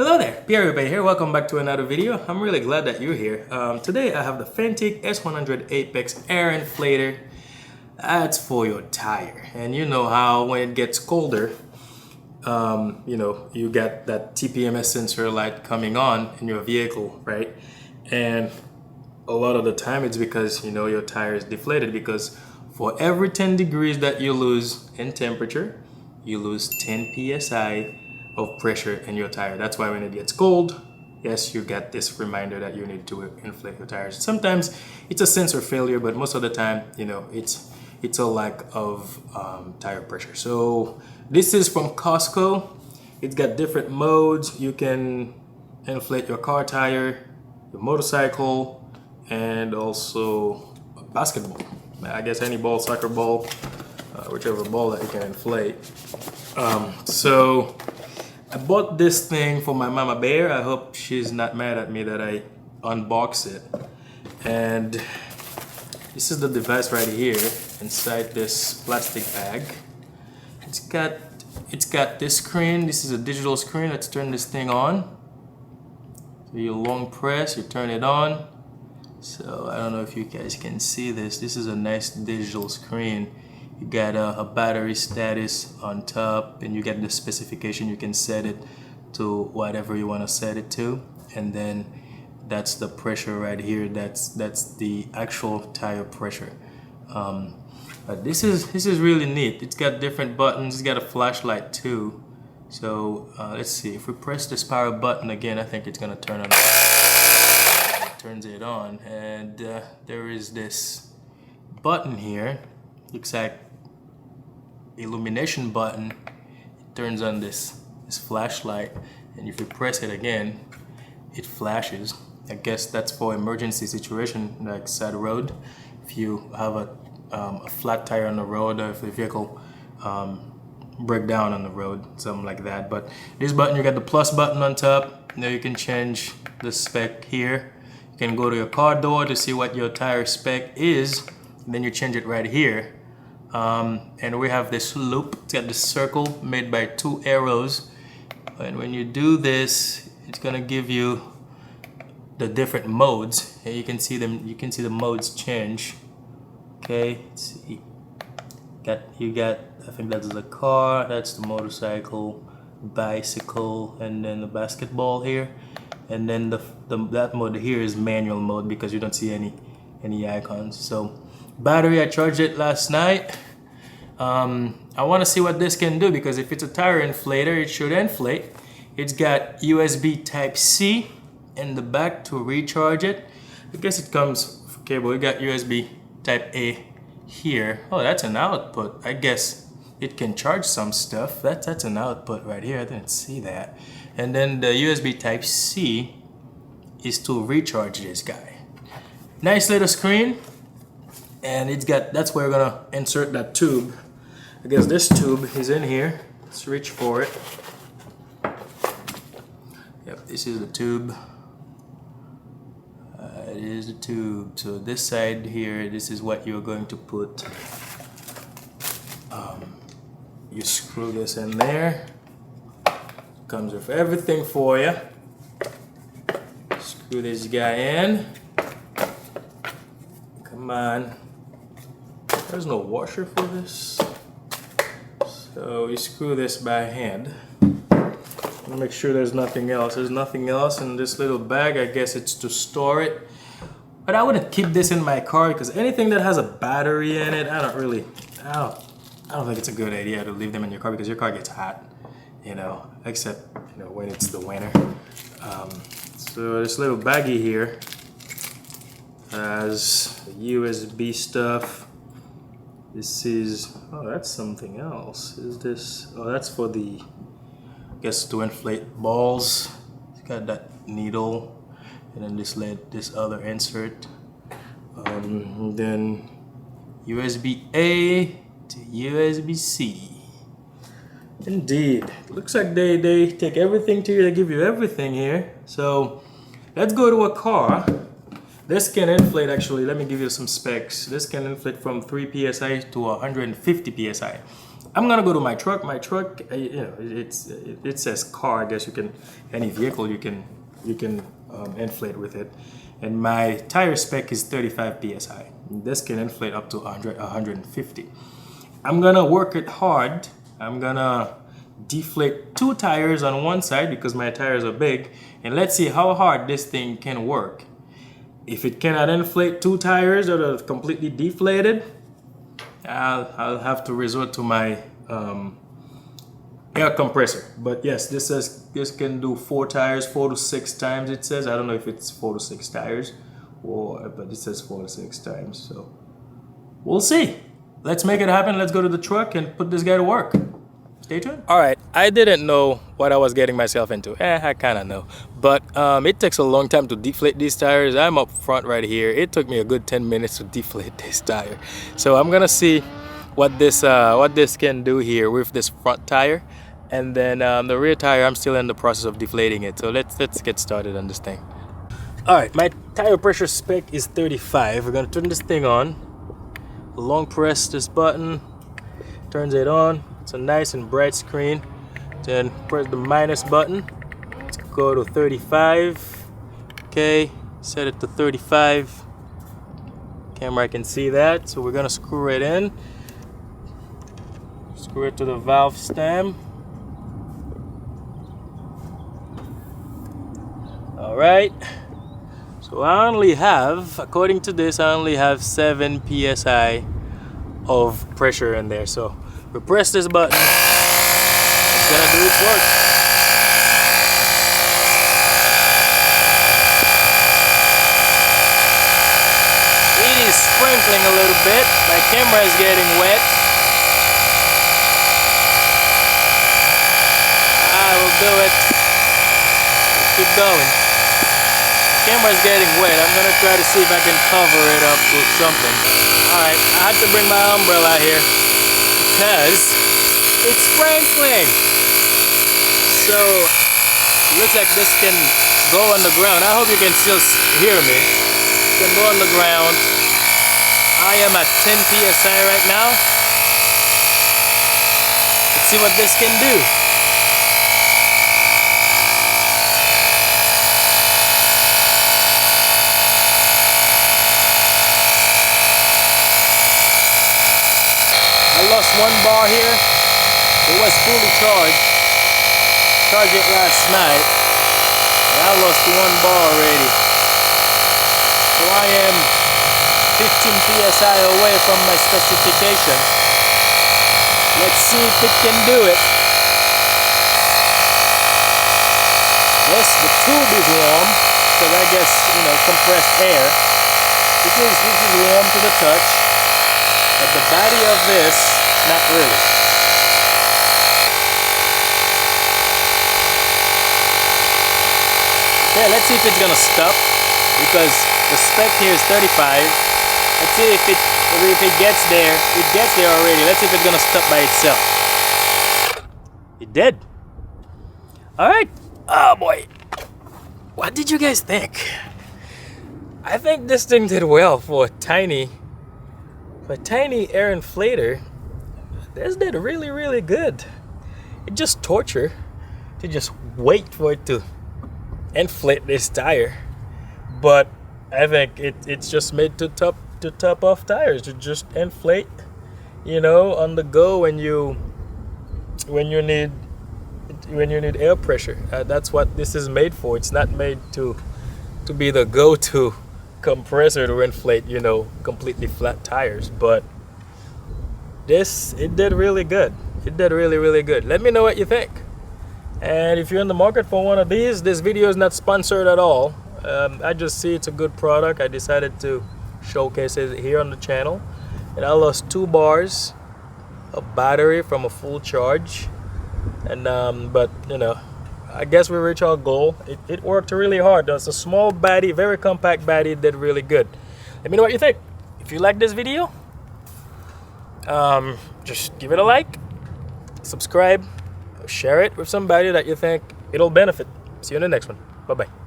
Hello there, Pierre everybody here. Welcome back to another video. I'm really glad that you're here. Today I have the Fanttik S100 Apex Air Inflator. That's for your tire. And you know how when it gets colder, you get that TPMS sensor light coming on in your vehicle, right? And a lot of the time it's because your tire is deflated, because for every 10 degrees that you lose in temperature, you lose 10 psi of pressure in your tire. That's why when it gets cold, yes, you get this reminder that you need to inflate your tires. Sometimes it's a sensor failure, but most of the time, it's a lack of tire pressure. So this is from Costco. It's got different modes. You can inflate your car tire, your motorcycle, and also a basketball. I guess any ball, soccer ball, whichever ball that you can inflate. So I bought this thing for my mama bear. I hope she's not mad at me that I unbox it. And this is the device right here inside this plastic bag. It's got this screen. This is a digital screen. Let's turn this thing on. So you long press, you turn it on. So I don't know if you guys can see this. This is a nice digital screen. You got a battery status on top, and you get the specification. You can set it to whatever you want to set it to, and then that's the pressure right here. That's the actual tire pressure. But this is really neat. It's got different buttons. It's got a flashlight too. So let's see. If we press this power button again, I think it's gonna turn on. It turns it on, and there is this button here. Looks like illumination button. It turns on this flashlight, and if you press it again, it flashes. I guess that's for emergency situation, like side road. If you have a flat tire on the road, or if the vehicle break down on the road, something like that. But this button, you got the plus button on top. Now you can change the spec here. You can go to your car door to see what your tire spec is, and then you change it right here. And we have this loop. It's got this circle made by 2 arrows, and when you do this, it's gonna give you the different modes, and you can see them. You can see the modes change. Okay, let's see. You got. I think that's the car. That's the motorcycle, bicycle, and then the basketball here, and then that mode here is manual mode because you don't see any icons. So battery, I charged it last night. I want to see what this can do, because if it's a tire inflator, it should inflate. It's got USB Type-C in the back to recharge it. I guess it comes with cable. You got USB Type-A here. Oh, that's an output. I guess it can charge some stuff. That's an output right here. I didn't see that. And then the USB Type-C is to recharge this guy. Nice little screen. And that's where we're gonna insert that tube. I guess this tube is in here. Let's reach for it. Yep, this is the tube. It is the tube. So this side here, this is what you're going to put. You screw this in there. Comes with everything for you. Screw this guy in. Come on. There's no washer for this, so you screw this by hand. Make sure there's nothing else. There's nothing else in this little bag. I guess it's to store it, but I wouldn't keep this in my car, because anything that has a battery in it, I don't think it's a good idea to leave them in your car, because your car gets hot, except when it's the winter. So this little baggie here has USB stuff. This is, that's something else. Is this, that's for the, I guess, to inflate balls. It's got that needle, and then this other insert. Then USB-A to USB-C. Indeed, looks like they take everything to you. They give you everything here. So let's go to a car. This can inflate, actually, let me give you some specs. This can inflate from 3 psi to 150 psi. I'm gonna go to my truck. My truck, it says car. I guess you can, any vehicle you can inflate with it. And my tire spec is 35 psi. This can inflate up to 100, 150. I'm gonna work it hard. I'm gonna deflate 2 tires on one side because my tires are big, and let's see how hard this thing can work. If it cannot inflate 2 tires that are completely deflated, I'll have to resort to my air compressor. But yes, this can do 4 tires, 4 to 6 times it says. I don't know if it's 4 to 6 tires, but it says 4 to 6 times. So we'll see. Let's make it happen. Let's go to the truck and put this guy to work. Stay tuned. All right, I didn't know what I was getting myself into. I kind of know. But it takes a long time to deflate these tires. I'm up front right here. It took me a good 10 minutes to deflate this tire. So I'm gonna see what this can do here with this front tire. And then the rear tire, I'm still in the process of deflating it. So let's get started on this thing. All right, my tire pressure spec is 35. We're gonna turn this thing on. Long press this button, turns it on. It's a nice and bright screen. Then press the minus button. Let's go to 35. Okay, set it to 35. Camera can see that, so we're gonna screw it in. Screw it to the valve stem. All right. So I only have, according to this, I only have 7 psi of pressure in there. So we press this button. It's gonna do its work. It is sprinkling a little bit. My camera is getting wet. I will do it. Let's keep going. Camera's getting wet. I'm gonna try to see if I can cover it up with something. Alright, I have to bring my umbrella here because it's sprinkling. So it looks like this can go on the ground. I hope you can still hear me. It can go on the ground. I am at 10 psi right now. Let's see what this can do. I lost 1 bar here. It was fully charged. Charged it last night. And I lost 1 bar already. So I am 15 psi away from my specification. Let's see if it can do it. Yes, the tube is warm because I guess, compressed air. This is warm to the touch. But the body of this, not really. Okay, let's see if it's gonna stop, because the spec here is 35. Let's see if it gets there. It gets there already. Let's see if it's gonna stop by itself. It did. All right. Oh boy. What did you guys think? I think this thing did well for a tiny air inflator. This did really, really good. It's just torture to just wait for it to inflate this tire, but I think it's just made to top off tires, to just inflate, on the go when you need air pressure. That's what this is made for. It's not made to be the go-to compressor to inflate, completely flat tires. But it did really good. It did really, really good. Let me know what you think. And if you're in the market for one of these, this video is not sponsored at all. I just see it's a good product. I decided to showcase it here on the channel. And I lost 2 bars of battery from a full charge. And but I guess we reached our goal. It worked really hard. It's a small body, very compact body. It did really good. Let me know what you think. If you like this video, just give it a like, subscribe, share it with somebody that you think it'll benefit. See you in the next one. Bye-bye.